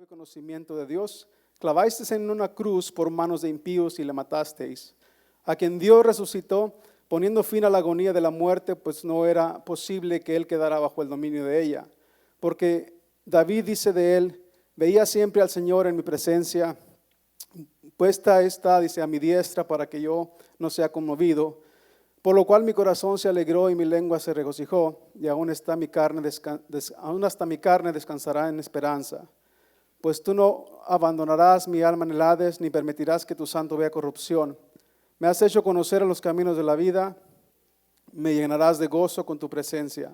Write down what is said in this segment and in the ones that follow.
sabe conocimiento de Dios, clavasteis en una cruz por manos de impíos y le matasteis, a quien Dios resucitó, poniendo fin a la agonía de la muerte, pues no era posible que él quedara bajo el dominio de ella. Porque David dice de él, veía siempre al Señor en mi presencia, puesta está, dice, a mi diestra para que yo no sea conmovido. Por lo cual mi corazón se alegró y mi lengua se regocijó, y aún hasta mi carne descansará en esperanza. Pues tú no abandonarás mi alma en el Hades, ni permitirás que tu santo vea corrupción. Me has hecho conocer los caminos de la vida, me llenarás de gozo con tu presencia.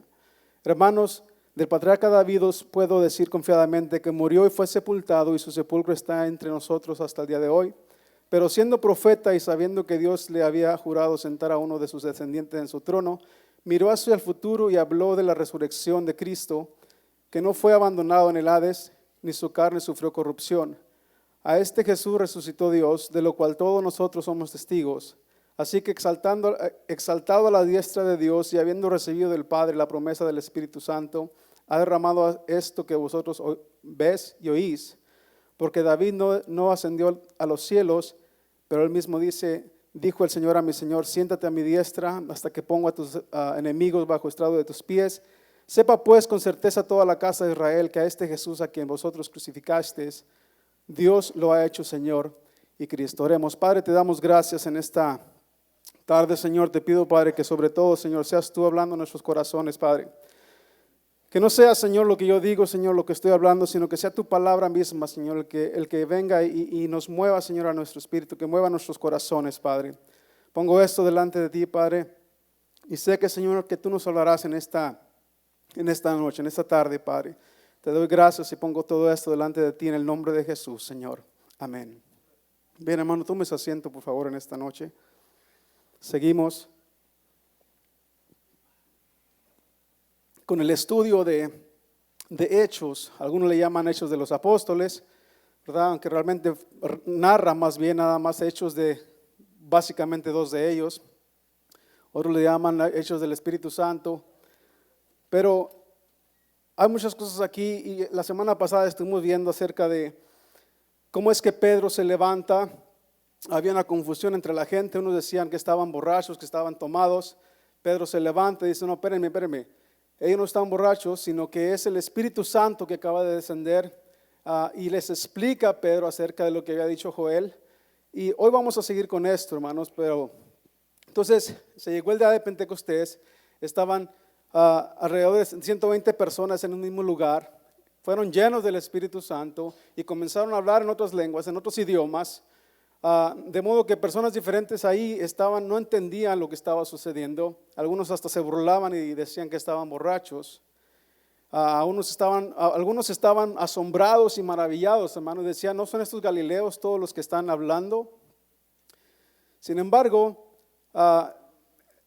Hermanos, del patriarca David os puedo decir confiadamente que murió y fue sepultado, y su sepulcro está entre nosotros hasta el día de hoy. Pero siendo profeta y sabiendo que Dios le había jurado sentar a uno de sus descendientes en su trono, miró hacia el futuro y habló de la resurrección de Cristo, que no fue abandonado en el Hades, ni su carne sufrió corrupción. A este Jesús resucitó Dios, de lo cual todos nosotros somos testigos. Así que exaltado a la diestra de Dios y habiendo recibido del Padre la promesa del Espíritu Santo, ha derramado esto que vosotros ves y oís. Porque David no ascendió a los cielos, pero él mismo dijo el Señor a mi Señor, siéntate a mi diestra hasta que ponga a tus enemigos bajo estrado de tus pies. Sepa pues con certeza toda la casa de Israel que a este Jesús a quien vosotros crucificasteis, Dios lo ha hecho Señor y Cristo. Oremos. Padre, te damos gracias en esta tarde, Señor. Te pido, Padre, que sobre todo, Señor, seas tú hablando en nuestros corazones, Padre. Que no sea, Señor, lo que yo digo, Señor, lo que estoy hablando, sino que sea tu palabra misma, Señor, el que venga y nos mueva, Señor, a nuestro espíritu, que mueva nuestros corazones, Padre. Pongo esto delante de ti, Padre, y sé que, Señor, que tú nos hablarás en esta noche, en esta tarde, Padre. Te doy gracias y pongo todo esto delante de ti en el nombre de Jesús, Señor. Amén. Bien, hermano, tome su asiento, por favor, en esta noche. Seguimos con el estudio de Hechos. Algunos le llaman Hechos de los Apóstoles, ¿verdad? Aunque realmente narra más bien nada más hechos de básicamente dos de ellos. Otros le llaman Hechos del Espíritu Santo. Pero hay muchas cosas aquí, y la semana pasada estuvimos viendo acerca de cómo es que Pedro se levanta. Había una confusión entre la gente. Unos decían que estaban borrachos, que estaban tomados. Pedro se levanta y dice, no, espérenme. Ellos no están borrachos, sino que es el Espíritu Santo que acaba de descender, y les explica a Pedro acerca de lo que había dicho Joel. Y hoy vamos a seguir con esto, hermanos. Pero entonces se llegó el día de Pentecostés. Estaban alrededor de 120 personas en un mismo lugar. Fueron llenos del Espíritu Santo y comenzaron a hablar en otras lenguas, en otros idiomas. De modo que personas diferentes ahí no entendían lo que estaba sucediendo. Algunos hasta se burlaban y decían que estaban borrachos. Algunos estaban asombrados y maravillados, hermanos. Decían, ¿no son estos galileos todos los que están hablando? Sin embargo,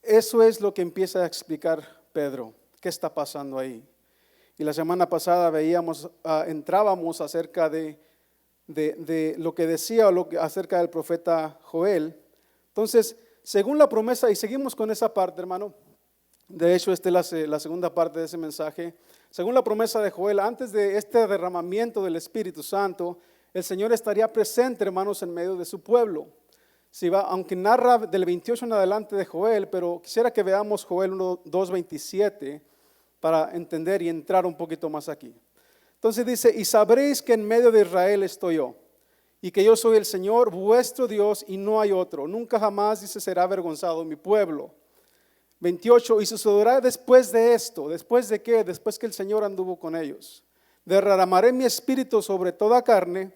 eso es lo que empieza a explicar Pedro. ¿Qué está pasando ahí? Y la semana pasada entrábamos acerca de lo que decía acerca del profeta Joel. Entonces, según la promesa, y seguimos con esa parte, hermano. De hecho, esta es la segunda parte de ese mensaje. Según la promesa de Joel, antes de este derramamiento del Espíritu Santo, el Señor estaría presente, hermanos, en medio de su pueblo. Aunque narra del 28 en adelante de Joel, pero quisiera que veamos Joel 2:27 para entender y entrar un poquito más aquí. Entonces dice, y sabréis que en medio de Israel estoy yo, y que yo soy el Señor vuestro Dios y no hay otro. Nunca jamás, dice, será avergonzado mi pueblo. 28, y sucederá después de esto. ¿Después de qué? Después que el Señor anduvo con ellos. Derramaré mi espíritu sobre toda carne.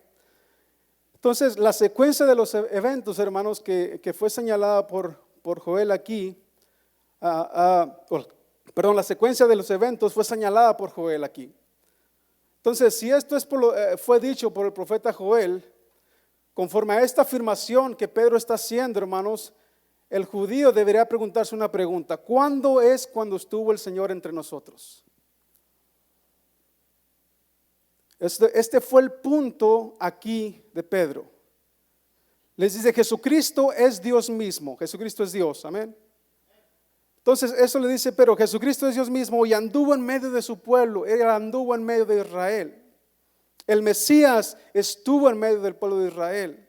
Entonces, la secuencia de los eventos, hermanos, que fue señalada por Joel aquí, la secuencia de los eventos fue señalada por Joel aquí. Entonces, si esto fue dicho por el profeta Joel, conforme a esta afirmación que Pedro está haciendo, hermanos, el judío debería preguntarse una pregunta: ¿cuándo estuvo el Señor entre nosotros? Este fue el punto aquí de Pedro. Les dice, Jesucristo es Dios mismo. Jesucristo es Dios, amén. Entonces eso le dice, pero Jesucristo es Dios mismo y anduvo en medio de su pueblo. Él anduvo en medio de Israel. El Mesías estuvo en medio del pueblo de Israel.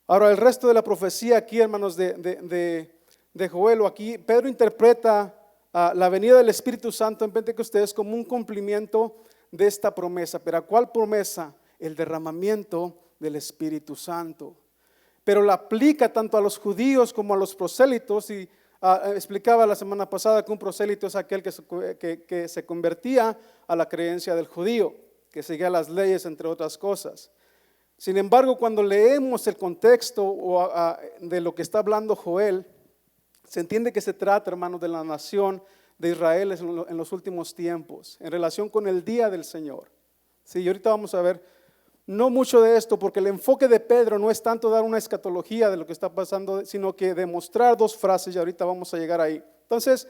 Ahora, el resto de la profecía aquí, hermanos, de Joel, o aquí, Pedro interpreta la venida del Espíritu Santo en Pentecostés como un cumplimiento de esta promesa. ¿Pero cuál promesa? El derramamiento del Espíritu Santo. Pero la aplica tanto a los judíos como a los prosélitos. Y explicaba la semana pasada que un prosélito es aquel que se convertía a la creencia del judío, que seguía las leyes, entre otras cosas. Sin embargo, cuando leemos el contexto de lo que está hablando Joel, se entiende que se trata, hermanos, de la nación de Israel en los últimos tiempos, en relación con el día del Señor. Sí, y ahorita vamos a ver no mucho de esto, porque el enfoque de Pedro no es tanto dar una escatología de lo que está pasando, sino que demostrar dos frases, y ahorita vamos a llegar ahí. Entonces,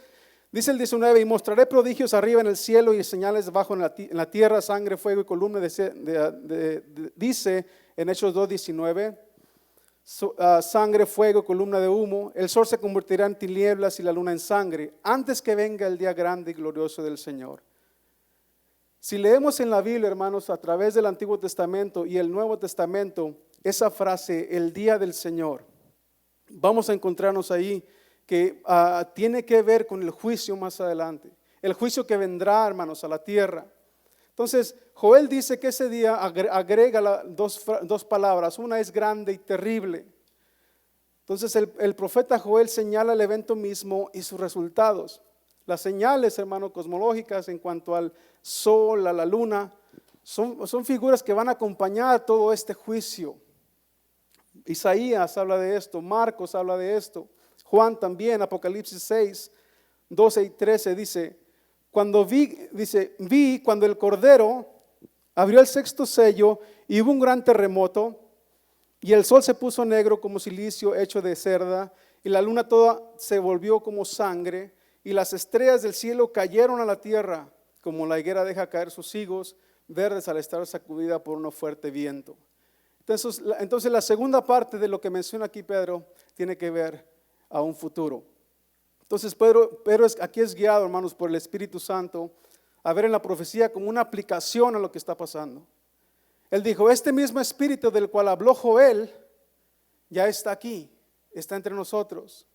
dice el 19, y mostraré prodigios arriba en el cielo y señales debajo en la tierra, sangre, fuego y columna, dice en Hechos 2:19, sangre, fuego, columna de humo, el sol se convertirá en tinieblas y la luna en sangre, antes que venga el día grande y glorioso del Señor. Si leemos en la Biblia, hermanos, a través del Antiguo Testamento y el Nuevo Testamento, esa frase, el día del Señor, vamos a encontrarnos ahí que tiene que ver con el juicio más adelante, el juicio que vendrá, hermanos, a la tierra. Entonces, Joel dice que ese día agrega dos palabras, una es grande y terrible. Entonces, el profeta Joel señala el evento mismo y sus resultados. Las señales, hermanos, cosmológicas en cuanto al sol, a la luna, son figuras que van a acompañar todo este juicio. Isaías habla de esto, Marcos habla de esto, Juan también, Apocalipsis 6, 12 y 13 dice, vi cuando el Cordero abrió el sexto sello y hubo un gran terremoto y el sol se puso negro como cilicio hecho de cerda y la luna toda se volvió como sangre y las estrellas del cielo cayeron a la tierra como la higuera deja caer sus higos verdes al estar sacudida por un fuerte viento. Entonces la segunda parte de lo que menciona aquí Pedro tiene que ver a un futuro. Entonces Pedro aquí es guiado, hermanos, por el Espíritu Santo a ver en la profecía como una aplicación a lo que está pasando. Él dijo, este mismo Espíritu del cual habló Joel ya está aquí, está entre nosotros.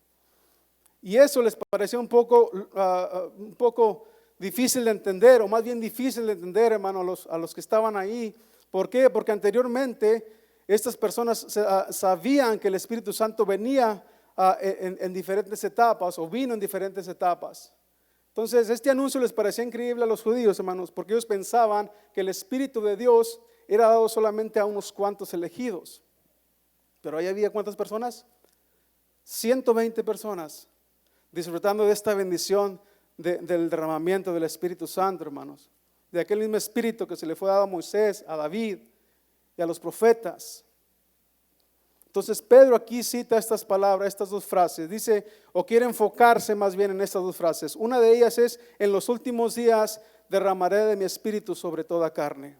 Y eso les pareció un poco difícil de entender, o más bien difícil de entender, hermano, a los que estaban ahí. ¿Por qué? Porque anteriormente estas personas sabían que el Espíritu Santo venía en diferentes etapas, o vino en diferentes etapas. Entonces, este anuncio les parecía increíble a los judíos, hermanos, porque ellos pensaban que el Espíritu de Dios era dado solamente a unos cuantos elegidos. Pero ahí había ¿cuántas personas? 120 personas disfrutando de esta bendición del derramamiento del Espíritu Santo, hermanos. De aquel mismo Espíritu que se le fue dado a Moisés, a David y a los profetas. Entonces Pedro aquí cita estas palabras, estas dos frases. Dice, o quiere enfocarse más bien en estas dos frases. Una de ellas es, en los últimos días derramaré de mi Espíritu sobre toda carne.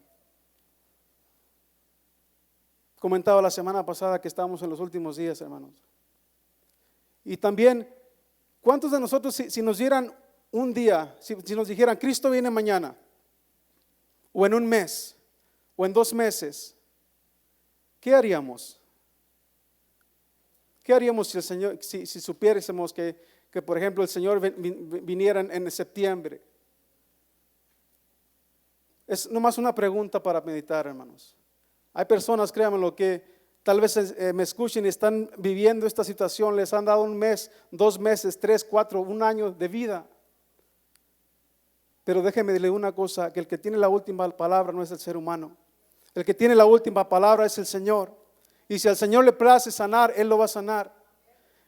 Comentaba la semana pasada que estamos en los últimos días, hermanos. Y también, ¿cuántos de nosotros si nos dieran un día, si nos dijeran, Cristo viene mañana, o en un mes, o en 2 meses, ¿qué haríamos? ¿Qué haríamos si el Señor, si supiésemos que por ejemplo el Señor viniera en septiembre? Es nomás una pregunta para meditar, hermanos. Hay personas, créanmelo, que tal vez me escuchen y están viviendo esta situación, les han dado 1 mes, 2 meses, 3, 4, 1 año de vida. Pero déjeme decirle una cosa, que el que tiene la última palabra no es el ser humano. El que tiene la última palabra es el Señor. Y si al Señor le place sanar, Él lo va a sanar.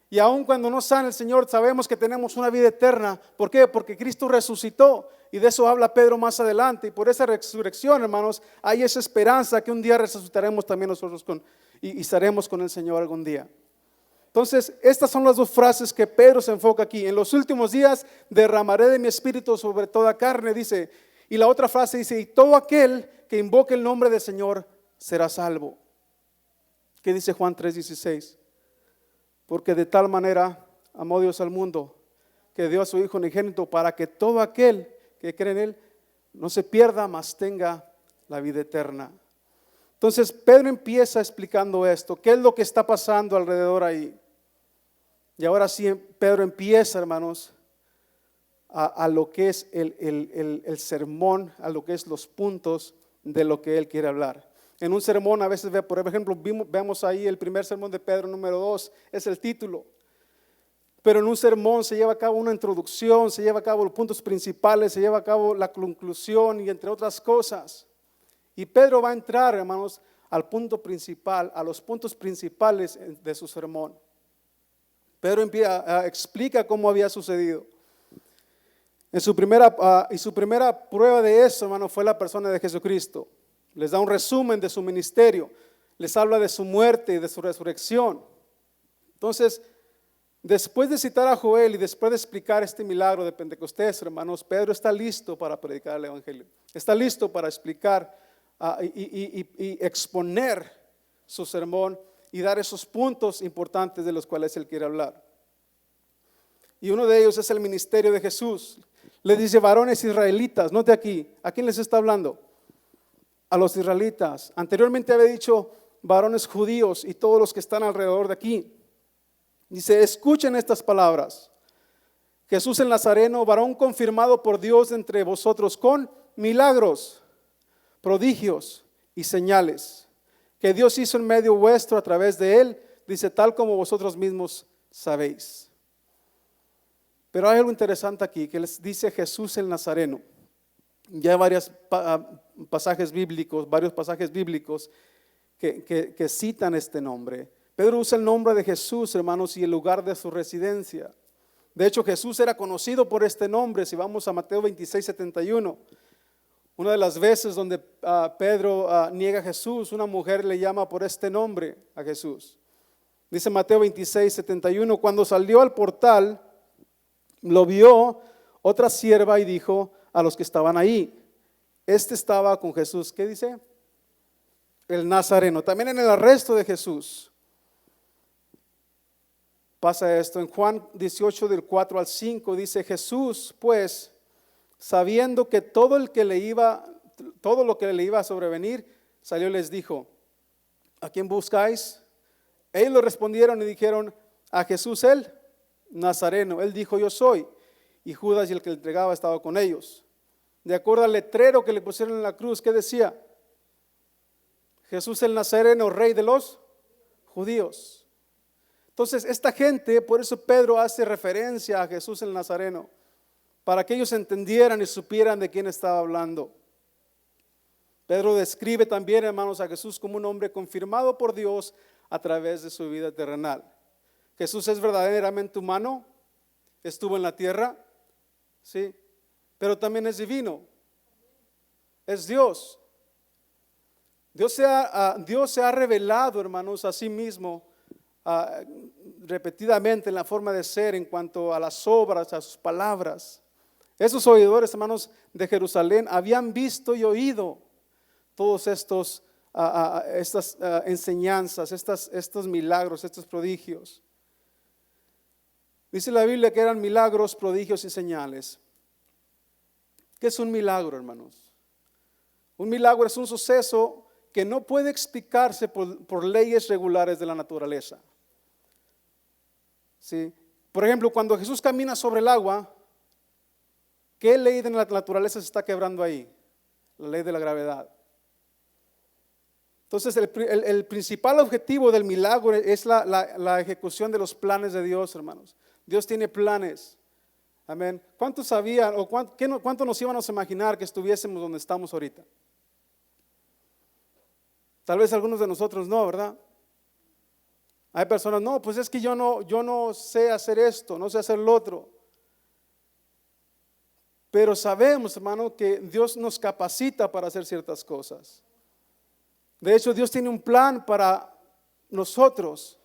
Y aun cuando no sane el Señor, sabemos que tenemos una vida eterna. ¿Por qué? Porque Cristo resucitó. Y de eso habla Pedro más adelante. Y por esa resurrección, hermanos, hay esa esperanza que un día resucitaremos también nosotros y estaremos con el Señor algún día. Entonces, estas son las 2 frases que Pedro se enfoca aquí. En los últimos días derramaré de mi espíritu sobre toda carne, dice. Y la otra frase dice, y todo aquel que invoque el nombre del Señor será salvo. ¿Qué dice Juan 3:16? Porque de tal manera amó Dios al mundo, que dio a su Hijo unigénito, para que todo aquel que cree en Él no se pierda, mas tenga la vida eterna. Entonces Pedro empieza explicando esto, qué es lo que está pasando alrededor ahí. Y ahora sí Pedro empieza, hermanos, a lo que es el sermón, a lo que es los puntos de lo que él quiere hablar. En un sermón a veces, por ejemplo, vemos ahí el primer sermón de Pedro, número 2, es el título. Pero en un sermón se lleva a cabo una introducción, se lleva a cabo los puntos principales, se lleva a cabo la conclusión y entre otras cosas. Y Pedro va a entrar, hermanos, al punto principal, a los puntos principales de su sermón. Pedro explica cómo había sucedido. Su primera prueba de eso, hermano, fue la persona de Jesucristo. Les da un resumen de su ministerio, les habla de su muerte y de su resurrección. Entonces, después de citar a Joel y después de explicar este milagro de Pentecostés, hermanos, Pedro está listo para predicar el evangelio. Está listo para explicar y exponer su sermón y dar esos puntos importantes de los cuales él quiere hablar. Y uno de ellos es el ministerio de Jesús. Les dice varones israelitas, note aquí, ¿a quién les está hablando? A los israelitas. Anteriormente había dicho varones judíos y todos los que están alrededor de aquí. Dice, escuchen estas palabras. Jesús el Nazareno, varón confirmado por Dios entre vosotros con milagros, prodigios y señales, que Dios hizo en medio vuestro a través de él, dice, tal como vosotros mismos sabéis. Pero hay algo interesante aquí, que les dice Jesús el Nazareno. Ya hay varios pasajes bíblicos que citan este nombre. Pedro usa el nombre de Jesús, hermanos, y el lugar de su residencia. De hecho, Jesús era conocido por este nombre. Si vamos a Mateo 26:71, una de las veces donde Pedro niega a Jesús, una mujer le llama por este nombre a Jesús. Dice Mateo 26:71, cuando salió al portal, lo vio otra sierva y dijo a los que estaban ahí, este estaba con Jesús. ¿Qué dice? El Nazareno. También en el arresto de Jesús pasa esto. En Juan 18 del 4 al 5 dice, Jesús pues, sabiendo que todo lo que le iba a sobrevenir, salió y les dijo, ¿a quién buscáis? Ellos le respondieron y dijeron, a Jesús el Nazareno. Él dijo, yo soy. Y Judas y el que le entregaba estaba con ellos. De acuerdo al letrero que le pusieron en la cruz, ¿qué decía? Jesús el Nazareno, rey de los judíos. Entonces esta gente, por eso Pedro hace referencia a Jesús el Nazareno, para que ellos entendieran y supieran de quién estaba hablando. Pedro describe también, hermanos, a Jesús como un hombre confirmado por Dios a través de su vida terrenal. Jesús es verdaderamente humano, estuvo en la tierra, sí, pero también es divino, es Dios. Dios se ha revelado, hermanos, a sí mismo repetidamente en la forma de ser en cuanto a las obras, a sus palabras. Esos oidores, hermanos, de Jerusalén habían visto y oído todos estas enseñanzas, estos milagros, estos prodigios. Dice la Biblia que eran milagros, prodigios y señales. ¿Qué es un milagro, hermanos? Un milagro es un suceso que no puede explicarse por leyes regulares de la naturaleza. ¿Sí? Por ejemplo, cuando Jesús camina sobre el agua, ¿qué ley de la naturaleza se está quebrando ahí? La ley de la gravedad. Entonces el principal objetivo del milagro es la ejecución de los planes de Dios, hermanos. Dios tiene planes. Amén. ¿Cuántos sabían o cuánto nos íbamos a imaginar que estuviésemos donde estamos ahorita? Tal vez algunos de nosotros no, ¿verdad? Hay personas, no, pues es que yo no sé hacer esto, no sé hacer lo otro. Pero sabemos, hermano, que Dios nos capacita para hacer ciertas cosas. De hecho, Dios tiene un plan para nosotros.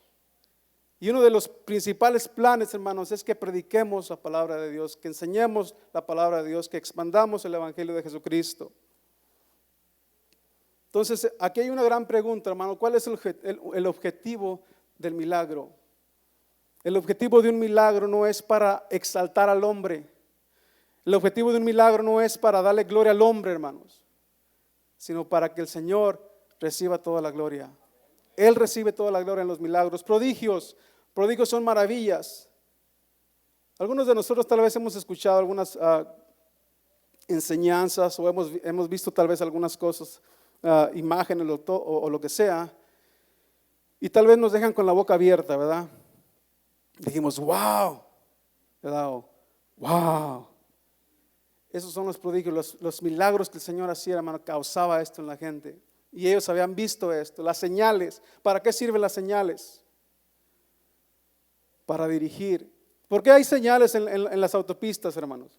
Y uno de los principales planes, hermanos, es que prediquemos la palabra de Dios, que enseñemos la palabra de Dios, que expandamos el evangelio de Jesucristo. Entonces, aquí hay una gran pregunta, hermano. ¿Cuál es el objetivo del milagro? El objetivo de un milagro no es para exaltar al hombre. El objetivo de un milagro no es para darle gloria al hombre, hermanos, sino para que el Señor reciba toda la gloria. Él recibe toda la gloria en los milagros. Prodigios son maravillas. Algunos de nosotros tal vez hemos escuchado algunas enseñanzas o hemos visto tal vez algunas cosas, imágenes o lo que sea, y tal vez nos dejan con la boca abierta, ¿verdad? Dijimos, wow, ¿verdad? Wow. Esos son los prodigios, los milagros que el Señor hacía, hermano, causaba esto en la gente. Y ellos habían visto esto, las señales. ¿Para qué sirven las señales? Para dirigir. ¿Por qué hay señales en las autopistas, hermanos?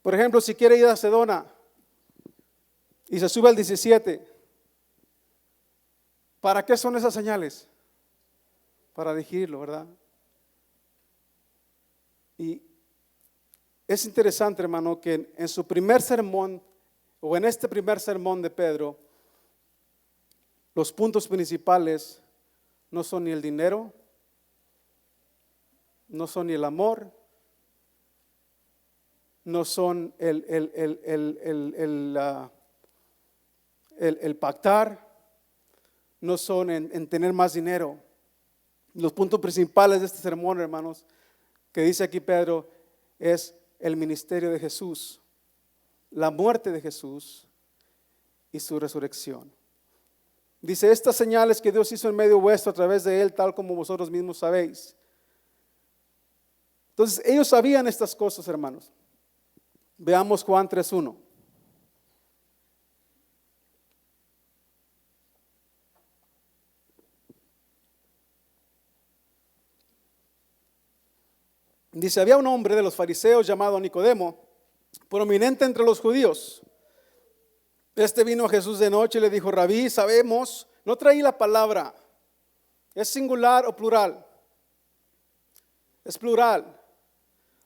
Por ejemplo, si quiere ir a Sedona y se sube al 17, ¿para qué son esas señales? Para dirigirlo, ¿verdad? Y es interesante, hermano, que en su primer sermón, o en este primer sermón de Pedro, los puntos principales no son ni el dinero, no son ni el amor, no son el pactar, no son en tener más dinero. Los puntos principales de este sermón, hermanos, que dice aquí Pedro, es el ministerio de Jesús, la muerte de Jesús y su resurrección. Dice, estas señales que Dios hizo en medio vuestro a través de Él, tal como vosotros mismos sabéis. Entonces, ellos sabían estas cosas, hermanos. Veamos Juan 3:1. Dice, había un hombre de los fariseos llamado Nicodemo, prominente entre los judíos. Este vino a Jesús de noche y le dijo, Rabí, sabemos, no traí la palabra, ¿es singular o plural? Es plural.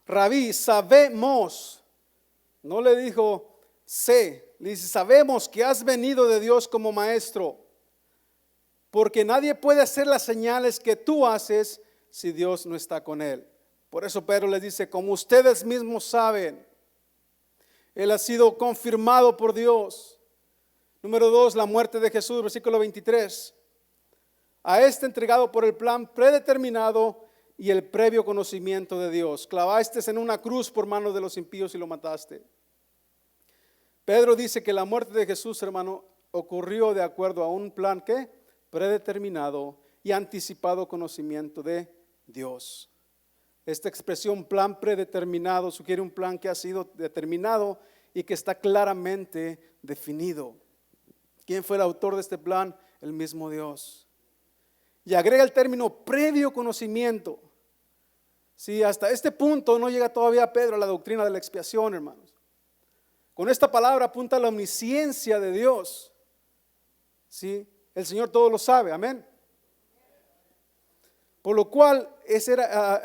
Rabí, sabemos, no le dijo sé, le dice, sabemos que has venido de Dios como maestro, porque nadie puede hacer las señales que tú haces si Dios no está con él. Por eso Pedro les dice, como ustedes mismos saben, Él ha sido confirmado por Dios. Número 2, la muerte de Jesús, versículo 23. A este entregado por el plan predeterminado y el previo conocimiento de Dios. Clavaste en una cruz por manos de los impíos y lo mataste. Pedro dice que la muerte de Jesús, hermano, ocurrió de acuerdo a un plan que predeterminado y anticipado conocimiento de Dios. Esta expresión plan predeterminado sugiere un plan que ha sido determinado y que está claramente definido. ¿Quién fue el autor de este plan? El mismo Dios. Y agrega el término previo conocimiento. Sí, hasta este punto no llega todavía Pedro a la doctrina de la expiación, hermanos. Con esta palabra apunta a la omnisciencia de Dios. Sí, el Señor todo lo sabe, amén. Por lo cual, ese era,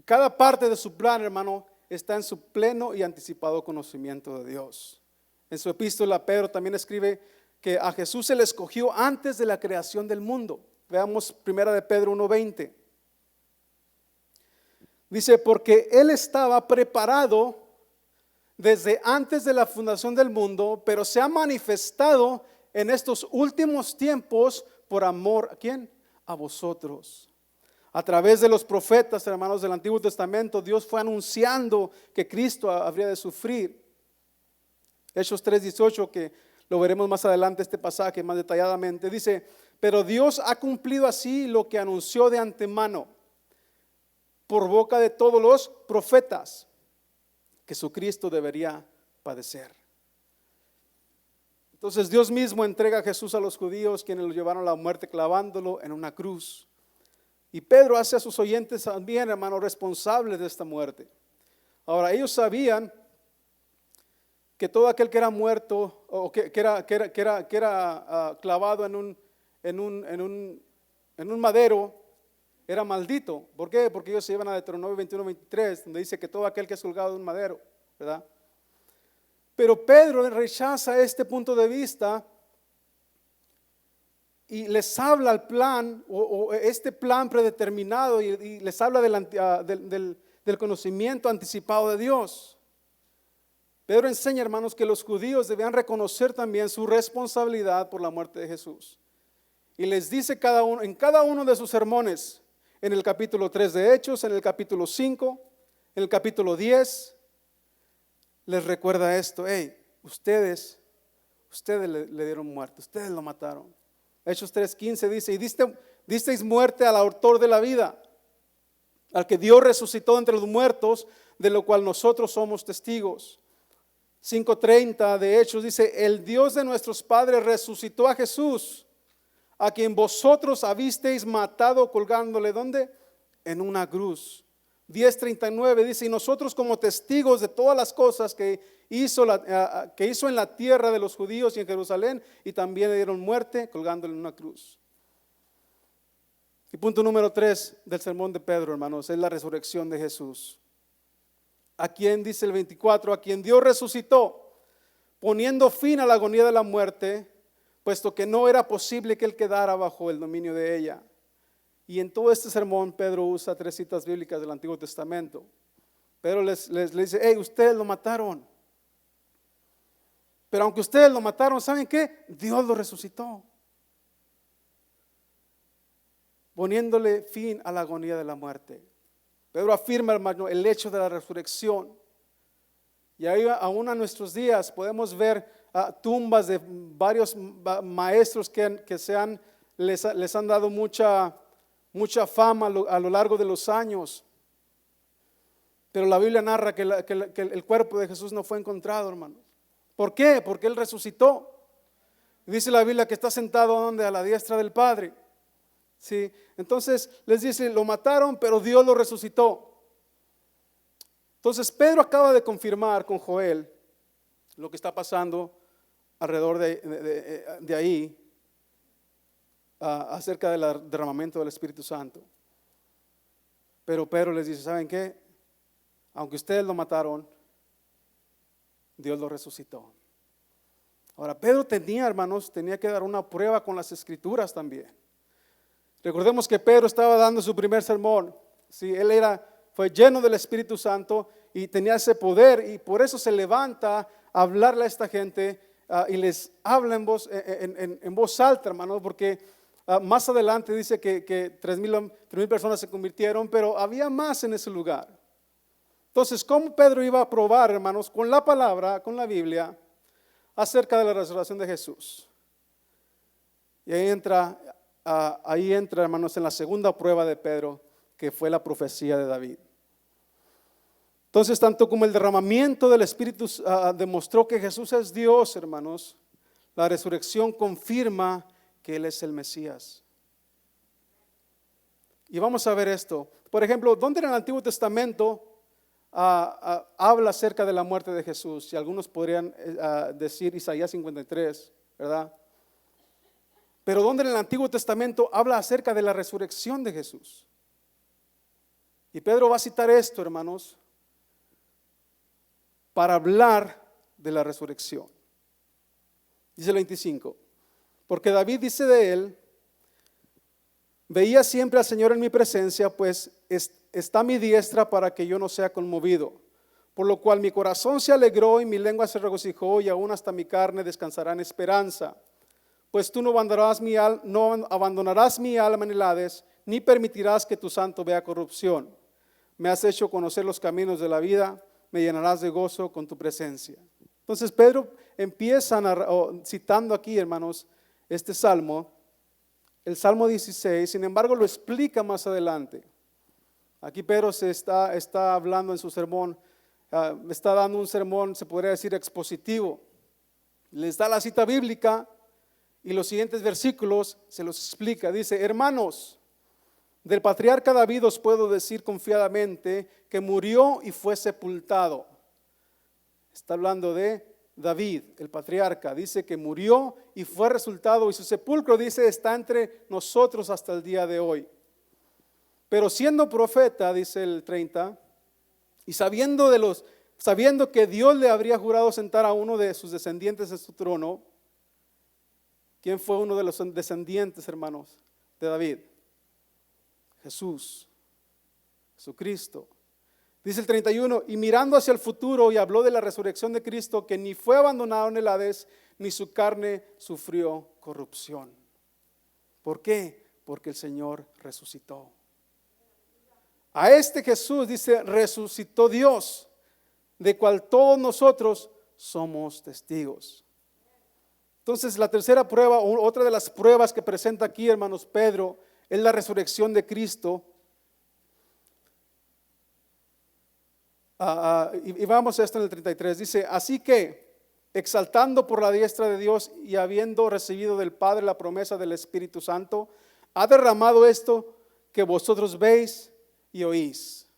cada parte de su plan, hermano, está en su pleno y anticipado conocimiento de Dios. En su epístola, Pedro también escribe que a Jesús se le escogió antes de la creación del mundo. Veamos primera de Pedro 1:20. Dice, porque Él estaba preparado desde antes de la fundación del mundo, pero se ha manifestado en estos últimos tiempos por amor, ¿a quién? A vosotros. A través de los profetas, hermanos del Antiguo Testamento, Dios fue anunciando que Cristo habría de sufrir. Hechos 3:18, que lo veremos más adelante este pasaje más detalladamente, dice, pero Dios ha cumplido así lo que anunció de antemano por boca de todos los profetas, que su Cristo debería padecer. Entonces Dios mismo entrega a Jesús a los judíos, quienes lo llevaron a la muerte clavándolo en una cruz. Y Pedro hace a sus oyentes también, hermanos, responsables de esta muerte. Ahora, ellos sabían que todo aquel que era muerto o que era clavado en un madero era maldito. ¿Por qué? Porque ellos se llevan a Deuteronomio 21:23, donde dice que todo aquel que es colgado de un madero, ¿verdad? Pero Pedro rechaza este punto de vista y les habla el plan o este plan predeterminado y les habla del conocimiento anticipado de Dios. Pedro enseña, hermanos, que los judíos debían reconocer también su responsabilidad por la muerte de Jesús. Y les dice en cada uno de sus sermones, en el capítulo 3 de Hechos, en el capítulo 5, en el capítulo 10, les recuerda esto: hey, ustedes le dieron muerte, ustedes lo mataron. Hechos 3:15 dice: y disteis muerte al autor de la vida, al que Dios resucitó entre los muertos, de lo cual nosotros somos testigos. 5:30 de Hechos dice: el Dios de nuestros padres resucitó a Jesús, a quien vosotros habisteis matado colgándole, ¿dónde? En una cruz. 10:39 dice: y nosotros como testigos de todas las cosas que hizo en la tierra de los judíos y en Jerusalén, y también le dieron muerte colgándole en una cruz. Y punto número 3 del sermón de Pedro, hermanos, es la resurrección de Jesús. A quien, dice el 24, a quien Dios resucitó, poniendo fin a la agonía de la muerte, puesto que no era posible que él quedara bajo el dominio de ella. Y en todo este sermón Pedro usa 3 citas bíblicas del Antiguo Testamento. Pedro les dice: hey, ustedes lo mataron. Pero aunque ustedes lo mataron, ¿saben qué? Dios lo resucitó, poniéndole fin a la agonía de la muerte. Pedro afirma, hermano, el hecho de la resurrección. Y ahí aún a nuestros días podemos ver tumbas de varios maestros que les han dado mucha fama a lo largo de los años. Pero la Biblia narra que el cuerpo de Jesús no fue encontrado, hermanos. ¿Por qué? Porque Él resucitó. Dice la Biblia que está sentado ¿dónde? A la diestra del Padre. ¿Sí? Entonces les dice: lo mataron, pero Dios lo resucitó. Entonces Pedro acaba de confirmar con Joel lo que está pasando alrededor de ahí, acerca del derramamiento del Espíritu Santo. Pero Pedro les dice: ¿saben qué? Aunque ustedes lo mataron, Dios lo resucitó. Ahora Pedro tenía que dar una prueba con las Escrituras también. Recordemos que Pedro estaba dando su primer sermón. ¿Sí? Él fue lleno del Espíritu Santo y tenía ese poder, y por eso se levanta a hablarle a esta gente y les habla en voz alta, hermano, porque más adelante dice que 3,000 personas se convirtieron, pero había más en ese lugar. Entonces, ¿cómo Pedro iba a probar, hermanos, con la palabra, con la Biblia, acerca de la resurrección de Jesús? Y ahí entra, hermanos, en la segunda prueba de Pedro, que fue la profecía de David. Entonces, tanto como el derramamiento del Espíritu demostró que Jesús es Dios, hermanos, la resurrección confirma que Él es el Mesías. Y vamos a ver esto. Por ejemplo, ¿dónde en el Antiguo Testamento habla acerca de la muerte de Jesús? Y algunos podrían decir Isaías 53, ¿verdad? Pero ¿dónde en el Antiguo Testamento habla acerca de la resurrección de Jesús? Y Pedro va a citar esto, hermanos, para hablar de la resurrección. Dice el 25: porque David dice de él: veía siempre al Señor en mi presencia, pues está a mi diestra para que yo no sea conmovido. Por lo cual mi corazón se alegró y mi lengua se regocijó, y aún hasta mi carne descansará en esperanza. Pues tú no abandonarás mi alma en el Hades, ni permitirás que tu santo vea corrupción. Me has hecho conocer los caminos de la vida, me llenarás de gozo con tu presencia. Entonces Pedro empieza citando aquí, hermanos, este salmo, el Salmo 16, sin embargo lo explica más adelante. Aquí Pedro está hablando en su sermón, está dando un sermón, se podría decir expositivo. Les da la cita bíblica y los siguientes versículos se los explica. Dice: hermanos, del patriarca David os puedo decir confiadamente que murió y fue sepultado. Está hablando de David, el patriarca. Dice que murió y fue resultado, y su sepulcro, dice, está entre nosotros hasta el día de hoy. Pero siendo profeta, dice el 30, y sabiendo que Dios le habría jurado sentar a uno de sus descendientes en su trono. ¿Quién fue uno de los descendientes, hermanos, de David? Jesús, Jesucristo. Dice el 31, y mirando hacia el futuro y habló de la resurrección de Cristo, que ni fue abandonado en el Hades, ni su carne sufrió corrupción. ¿Por qué? Porque el Señor resucitó. A este Jesús, dice, resucitó Dios, de cual todos nosotros somos testigos. Entonces la tercera prueba, o otra de las pruebas que presenta aquí, hermanos, Pedro, es la resurrección de Cristo. Y vamos a esto en el 33, dice, así que, exaltando por la diestra de Dios y habiendo recibido del Padre la promesa del Espíritu Santo, ha derramado esto que vosotros veis y oís.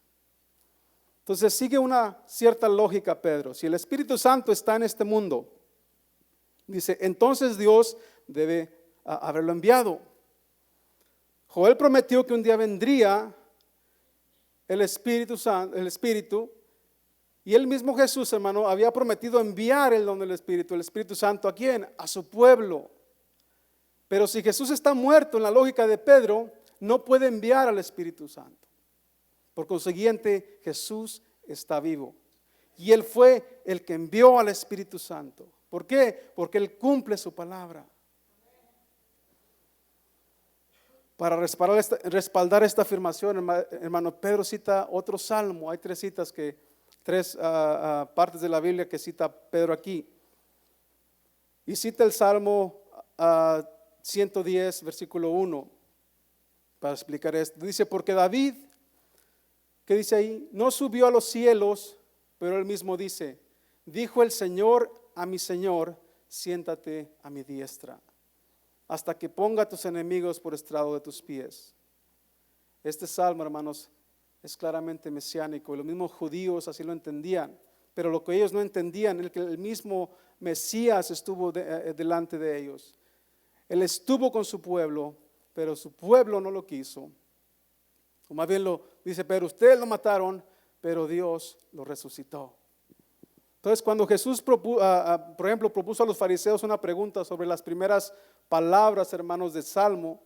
Entonces sigue una cierta lógica, Pedro. Si el Espíritu Santo está en este mundo, dice, entonces Dios debe haberlo enviado. Joel prometió que un día vendría el Espíritu Santo, el Espíritu, y el mismo Jesús, hermano, había prometido enviar el don del Espíritu, el Espíritu Santo, ¿a quién? A su pueblo. Pero si Jesús está muerto, en la lógica de Pedro, no puede enviar al Espíritu Santo. Por consiguiente, Jesús está vivo. Y Él fue el que envió al Espíritu Santo. ¿Por qué? Porque Él cumple su palabra. Para respaldar esta afirmación, hermano, Pedro cita otro salmo. Hay tres partes de la Biblia que cita Pedro aquí. Y cita el Salmo 110, versículo 1, para explicar esto. Dice, porque David, ¿qué dice ahí? No subió a los cielos, pero él mismo dice, dijo el Señor a mi Señor, siéntate a mi diestra, hasta que ponga a tus enemigos por estrado de tus pies. Este salmo, hermanos, es claramente mesiánico, y los mismos judíos así lo entendían, pero lo que ellos no entendían es que el mismo Mesías estuvo delante de ellos. Él estuvo con su pueblo, pero su pueblo no lo quiso. O más bien lo dice, pero ustedes lo mataron, pero Dios lo resucitó. Entonces, cuando Jesús, por ejemplo, propuso a los fariseos una pregunta sobre las primeras palabras, hermanos, del Salmo,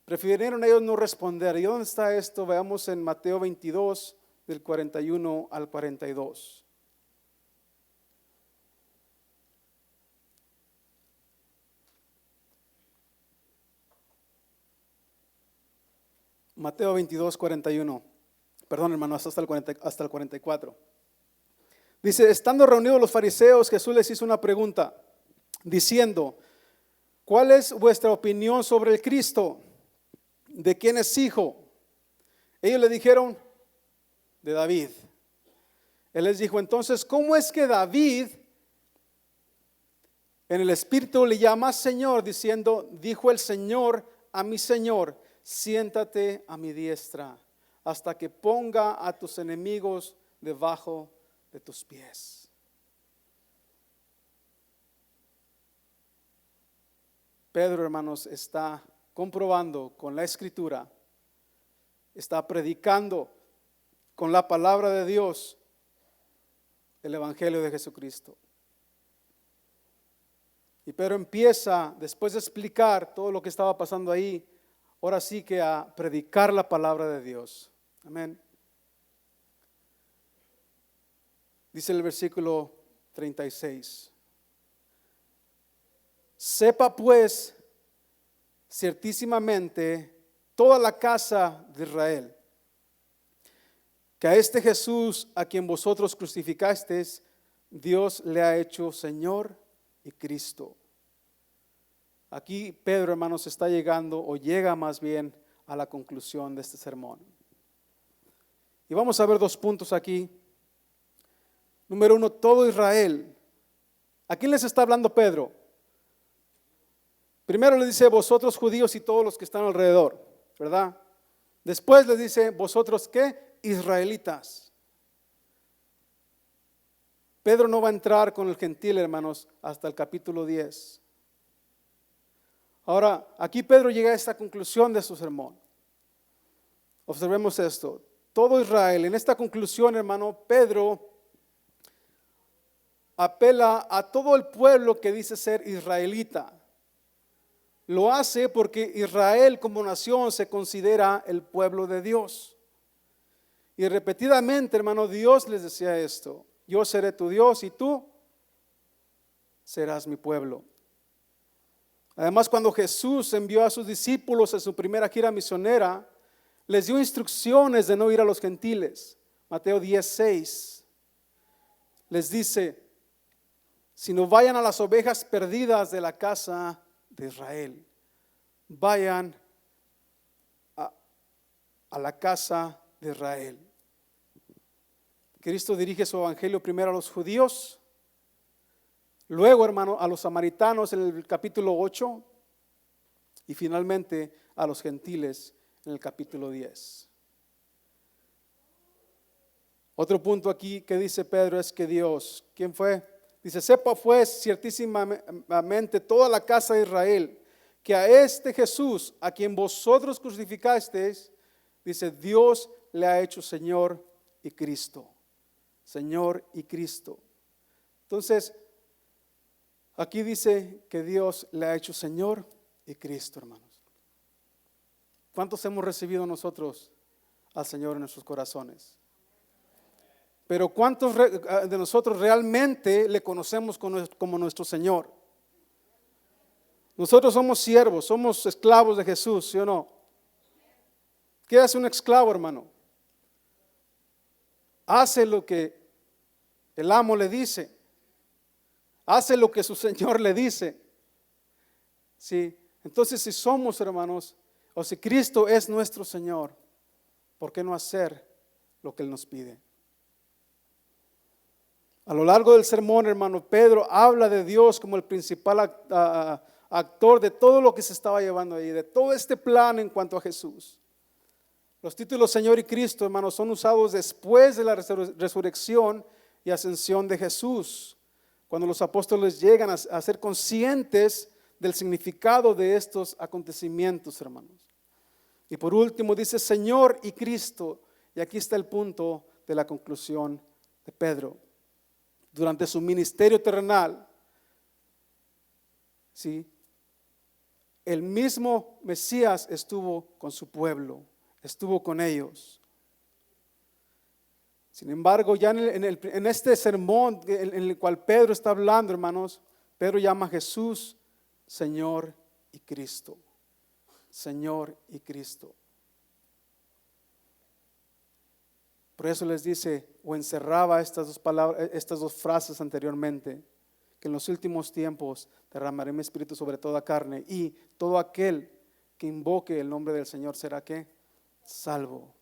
prefirieron ellos no responder. ¿Y dónde está esto? Veamos en Mateo 22, del 41 al 42. Mateo 22, 41. Perdón, hermano, hasta el 44. Dice, estando reunidos los fariseos, Jesús les hizo una pregunta, diciendo, ¿cuál es vuestra opinión sobre el Cristo? ¿De quién es hijo? Ellos le dijeron, de David. Él les dijo, entonces, ¿cómo es que David en el Espíritu le llama Señor, diciendo, dijo el Señor a mi Señor, siéntate a mi diestra, hasta que ponga a tus enemigos debajo de tus pies? Pedro, hermanos, está comprobando con la Escritura, está predicando con la palabra de Dios el Evangelio de Jesucristo. Y Pedro empieza, después de explicar todo lo que estaba pasando ahí, ahora sí que a predicar la palabra de Dios. Amén. Dice el versículo 36. Sepa pues ciertísimamente toda la casa de Israel, que a este Jesús a quien vosotros crucificasteis, Dios le ha hecho Señor y Cristo. Aquí Pedro, hermanos, está llegando, o llega más bien, a la conclusión de este sermón. Y vamos a ver dos puntos aquí. Número uno, todo Israel. ¿A quién les está hablando Pedro? Primero le dice, vosotros judíos y todos los que están alrededor, ¿verdad? Después les dice, vosotros ¿qué? Israelitas. Pedro no va a entrar con el gentil, hermanos, hasta el capítulo 10. Ahora, aquí Pedro llega a esta conclusión de su sermón. Observemos esto. Todo Israel, en esta conclusión, hermano, Pedro apela a todo el pueblo que dice ser israelita. Lo hace porque Israel como nación se considera el pueblo de Dios. Y repetidamente, hermano, Dios les decía esto: yo seré tu Dios y tú serás mi pueblo. Además, cuando Jesús envió a sus discípulos en su primera gira misionera, les dio instrucciones de no ir a los gentiles. Mateo 10:6 les dice: sino vayan a las ovejas perdidas de la casa de Israel. Vayan a la casa de Israel. Cristo dirige su evangelio primero a los judíos, luego, hermano, a los samaritanos en el capítulo 8 y finalmente a los gentiles en el capítulo 10. Otro punto aquí que dice Pedro es que Dios, ¿quién fue? Dice: sepa pues ciertísimamente toda la casa de Israel que a este Jesús, a quien vosotros crucificasteis, dice, Dios le ha hecho Señor y Cristo. Señor y Cristo. Entonces, aquí dice que Dios le ha hecho Señor y Cristo, hermanos. ¿Cuántos hemos recibido nosotros al Señor en nuestros corazones? Pero ¿cuántos de nosotros realmente le conocemos como nuestro Señor? Nosotros somos siervos, somos esclavos de Jesús, ¿sí o no? ¿Qué hace un esclavo, hermano? Hace lo que el amo le dice. Hace lo que su Señor le dice. ¿Sí? Entonces, si somos, hermanos, o si Cristo es nuestro Señor, ¿por qué no hacer lo que Él nos pide? A lo largo del sermón, hermano, Pedro habla de Dios como el principal actor de todo lo que se estaba llevando ahí, de todo este plan en cuanto a Jesús. Los títulos Señor y Cristo, hermanos, son usados después de la resurrección y ascensión de Jesús, cuando los apóstoles llegan a ser conscientes del significado de estos acontecimientos, hermanos. Y por último dice Señor y Cristo, y aquí está el punto de la conclusión de Pedro. Durante su ministerio terrenal, ¿sí?, el mismo Mesías estuvo con su pueblo, estuvo con ellos. Sin embargo, ya en este sermón en el cual Pedro está hablando, hermanos, Pedro llama a Jesús Señor y Cristo. Señor y Cristo. Por eso les dice, o encerraba estas dos palabras, estas dos frases anteriormente, que en los últimos tiempos derramaré mi espíritu sobre toda carne, y todo aquel que invoque el nombre del Señor será ¿qué? Salvo.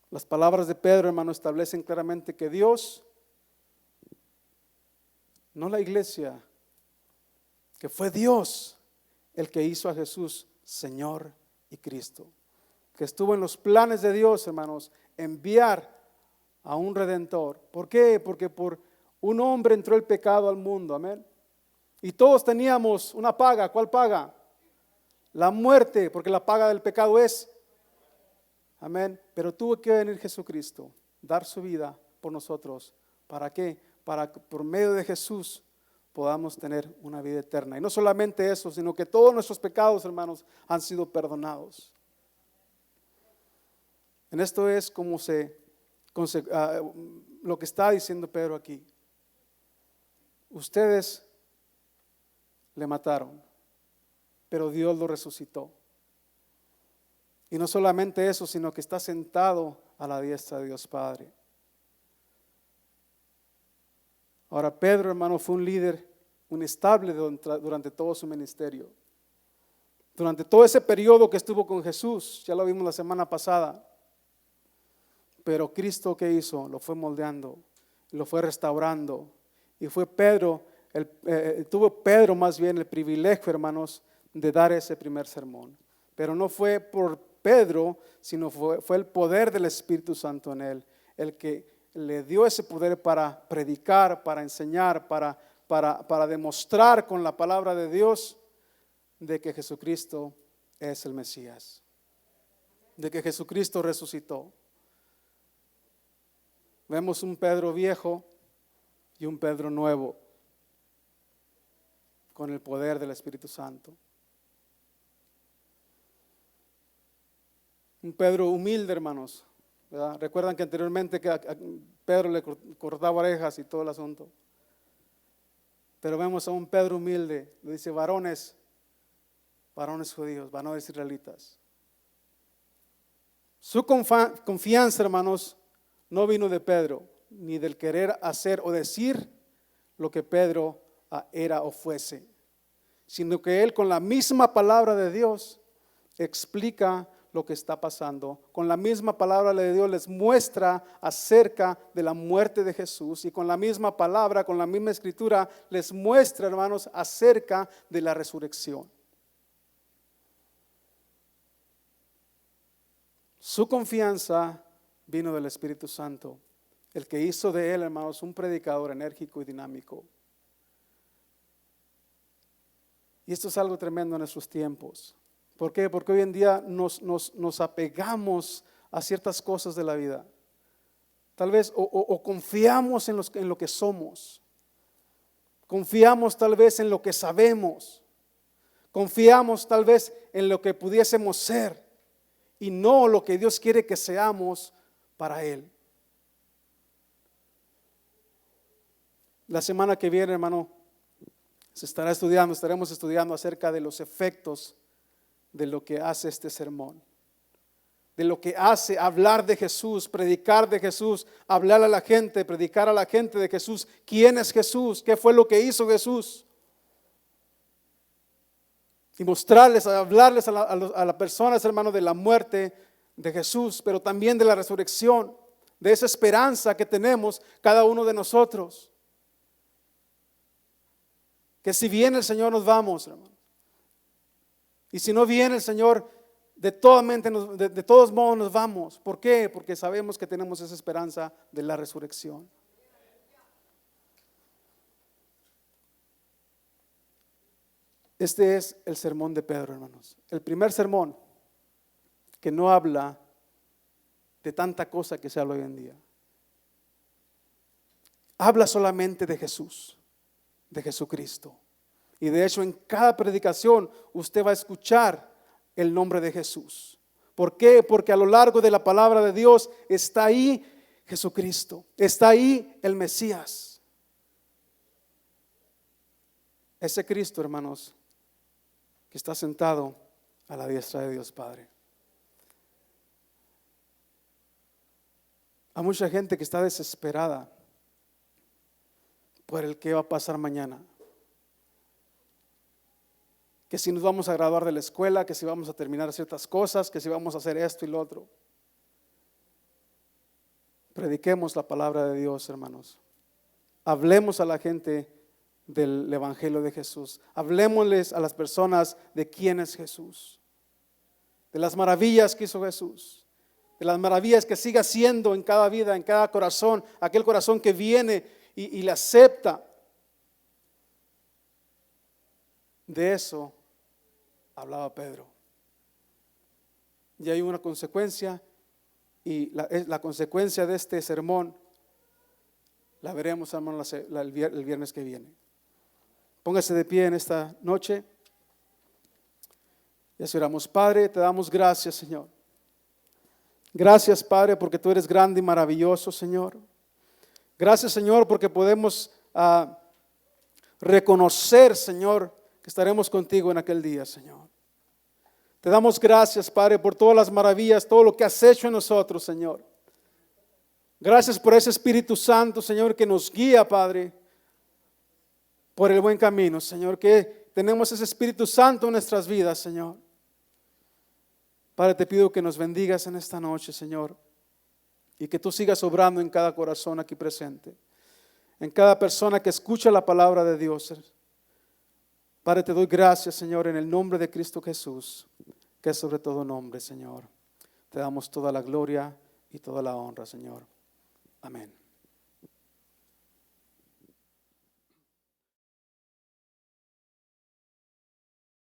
Las palabras de Pedro, hermano, establecen claramente que Dios, no la iglesia, que fue Dios el que hizo a Jesús Señor y Cristo, que estuvo en los planes de Dios, hermanos, enviar a un Redentor. ¿Por qué? Porque por un hombre entró el pecado al mundo, amén. Y todos teníamos una paga. ¿Cuál paga? La muerte, porque la paga del pecado es, amén. Pero tuvo que venir Jesucristo, dar su vida por nosotros. ¿Para qué? Para que por medio de Jesús podamos tener una vida eterna. Y no solamente eso, sino que todos nuestros pecados, hermanos, han sido perdonados. En esto es como lo que está diciendo Pedro aquí. Ustedes le mataron, pero Dios lo resucitó. Y no solamente eso, sino que está sentado a la diestra de Dios Padre. Ahora, Pedro, hermano, fue un líder, un estable durante todo su ministerio. Durante todo ese periodo que estuvo con Jesús, ya lo vimos la semana pasada. Pero Cristo, ¿qué hizo? Lo fue moldeando, lo fue restaurando. Y fue Pedro, tuvo Pedro más bien el privilegio, hermanos, de dar ese primer sermón. Pero no fue por Pedro, sino fue el poder del Espíritu Santo en él, el que le dio ese poder para predicar, para enseñar, para demostrar con la palabra de Dios de que Jesucristo es el Mesías, de que Jesucristo resucitó. Vemos un Pedro viejo y un Pedro nuevo, con el poder del Espíritu Santo. Un Pedro humilde, hermanos, ¿verdad? Recuerdan que anteriormente que a Pedro le cortaba orejas y todo el asunto. Pero vemos a un Pedro humilde, le dice varones judíos, varones israelitas. Su confianza, hermanos, no vino de Pedro, ni del querer hacer o decir lo que Pedro era o fuese, sino que él con la misma palabra de Dios explica lo que está pasando. Con la misma palabra de Dios les muestra acerca de la muerte de Jesús, y con la misma palabra, con la misma escritura les muestra, hermanos, acerca de la resurrección. Su confianza vino del Espíritu Santo, el que hizo de él, hermanos, un predicador enérgico y dinámico. Y esto es algo tremendo en nuestros tiempos. ¿Por qué? Porque hoy en día nos apegamos a ciertas cosas de la vida. Tal vez o confiamos en lo que somos. Confiamos tal vez en lo que sabemos. Confiamos tal vez en lo que pudiésemos ser y no lo que Dios quiere que seamos para Él. La semana que viene, hermano, estaremos estudiando acerca de los efectos de lo que hace este sermón, de lo que hace hablar de Jesús, predicar de Jesús, hablar a la gente, predicar a la gente de Jesús. ¿Quién es Jesús? ¿Qué fue lo que hizo Jesús? Y mostrarles, hablarles a las personas, hermanos, de la muerte de Jesús, pero también de la resurrección, de esa esperanza que tenemos cada uno de nosotros. Que si viene el Señor nos vamos, hermano. Y si no viene el Señor, de todos modos nos vamos. ¿Por qué? Porque sabemos que tenemos esa esperanza de la resurrección. Este es el sermón de Pedro, hermanos. El primer sermón que no habla de tanta cosa que se habla hoy en día. Habla solamente de Jesús, de Jesucristo. Y de hecho en cada predicación usted va a escuchar el nombre de Jesús. ¿Por qué? Porque a lo largo de la palabra de Dios está ahí Jesucristo, está ahí el Mesías. Ese Cristo, hermanos, que está sentado a la diestra de Dios Padre. Hay mucha gente que está desesperada por el que va a pasar mañana. Que si nos vamos a graduar de la escuela, que si vamos a terminar ciertas cosas, que si vamos a hacer esto y lo otro. Prediquemos la palabra de Dios, hermanos. Hablemos a la gente del Evangelio de Jesús. Hablemosles a las personas de quién es Jesús, de las maravillas que hizo Jesús, de las maravillas que sigue haciendo en cada vida, en cada corazón, aquel corazón que viene y le acepta. De eso hablaba Pedro. Y hay una consecuencia, y la consecuencia de este sermón la veremos, hermano, el viernes que viene. Póngase de pie en esta noche y así oramos. Padre, te damos gracias, Señor. Gracias, Padre, porque tú eres grande y maravilloso, Señor. Gracias, Señor, porque podemos reconocer, Señor, que estaremos contigo en aquel día, Señor. Te damos gracias, Padre, por todas las maravillas, todo lo que has hecho en nosotros, Señor. Gracias por ese Espíritu Santo, Señor, que nos guía, Padre, por el buen camino, Señor, que tenemos ese Espíritu Santo en nuestras vidas, Señor. Padre, te pido que nos bendigas en esta noche, Señor, y que tú sigas obrando en cada corazón aquí presente, en cada persona que escucha la palabra de Dios. Padre, te doy gracias, Señor, en el nombre de Cristo Jesús, que es sobre todo nombre, Señor. Te damos toda la gloria y toda la honra, Señor. Amén.